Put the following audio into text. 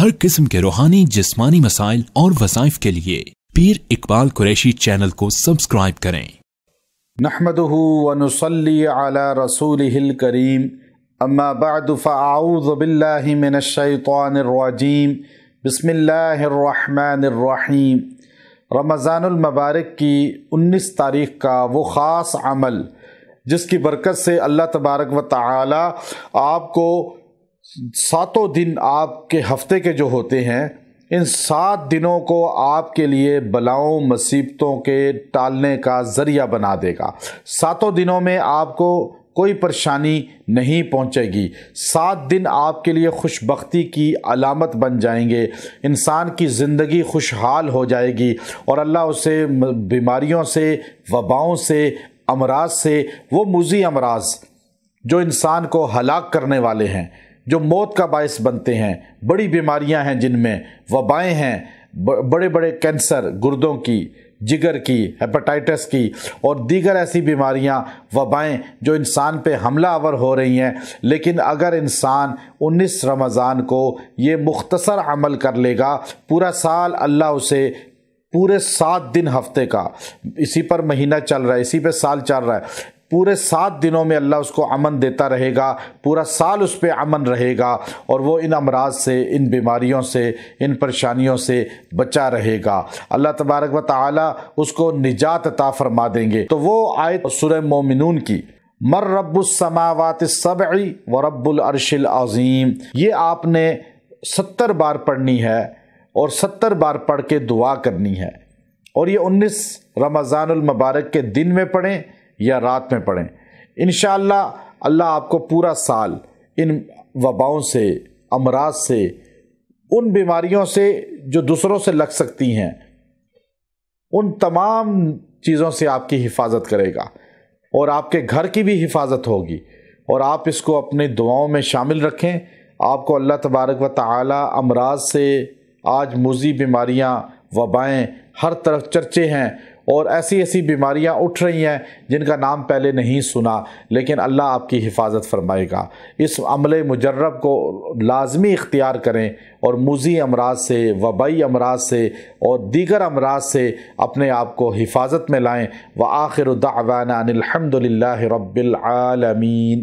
ہر قسم کے روحانی جسمانی مسائل اور وظائف کے لیے پیر اقبال قریشی چینل کو سبسکرائب کریں۔ نحمده ونصلي على رسوله الكريم اما بعد فاعوذ بالله من الشیطان الرجیم بسم اللہ الرحمن الرحیم۔ رمضان المبارک کی 19 تاریخ کا وہ خاص عمل جس کی برکت سے اللہ تبارک و تعالی آپ کو 7 دن آپ کے ہفتے کے جو ہوتے ہیں، ان 7 دنوں کو آپ کے لیے بلاؤں مصیبتوں کے ٹالنے کا ذریعہ بنا دے گا۔ 7 دنوں میں آپ کو کوئی پریشانی نہیں پہنچے گی۔ 7 دن آپ کے لیے خوش بختی کی علامت بن جائیں گے، انسان کی زندگی خوشحال ہو جائے گی اور اللہ اسے بیماریوں سے، وباؤں سے، امراض سے، وہ موذی امراض جو انسان کو ہلاک کرنے والے ہیں، جو موت کا باعث بنتے ہیں، بڑی بیماریاں ہیں جن میں وبائیں ہیں، بڑے بڑے کینسر، گردوں کی، جگر کی، ہیپاٹائٹس کی اور دیگر ایسی بیماریاں، وبائیں جو انسان پہ حملہ آور ہو رہی ہیں، لیکن اگر انسان 19 رمضان کو یہ مختصر عمل کر لے گا، پورا سال اللہ اسے پورے 7 دن ہفتے کا، اسی پر مہینہ چل رہا ہے، اسی پہ سال چل رہا ہے، پورے 7 دنوں میں اللہ اس کو امن دیتا رہے گا، پورا سال اس پہ امن رہے گا اور وہ ان امراض سے، ان بیماریوں سے، ان پریشانیوں سے بچا رہے گا۔ اللہ تبارک و تعالی اس کو نجات عطا فرما دیں گے۔ تو وہ آیت سورہ مومنون کی، مر رب السماوات السبع ورب العرش العظیم، یہ آپ نے 70 بار پڑھنی ہے اور 70 بار پڑھ کے دعا کرنی ہے، اور یہ 19 رمضان المبارک کے دن میں پڑھیں یا رات میں پڑھیں۔ انشاءاللہ اللہ آپ کو پورا سال ان وباؤں سے، امراض سے، ان بیماریوں سے جو دوسروں سے لگ سکتی ہیں، ان تمام چیزوں سے آپ کی حفاظت کرے گا اور آپ کے گھر کی بھی حفاظت ہوگی، اور آپ اس کو اپنی دعاؤں میں شامل رکھیں۔ آپ کو اللہ تبارک و تعالی امراض سے، آج موذی بیماریاں، وبائیں ہر طرف چرچے ہیں اور ایسی ایسی بیماریاں اٹھ رہی ہیں جن کا نام پہلے نہیں سنا، لیکن اللہ آپ کی حفاظت فرمائے گا۔ اس عمل مجرب کو لازمی اختیار کریں اور موذی امراض سے، وبائی امراض سے اور دیگر امراض سے اپنے آپ کو حفاظت میں لائیں۔ وآخر دعوانا ان الحمد للہ رب العالمین۔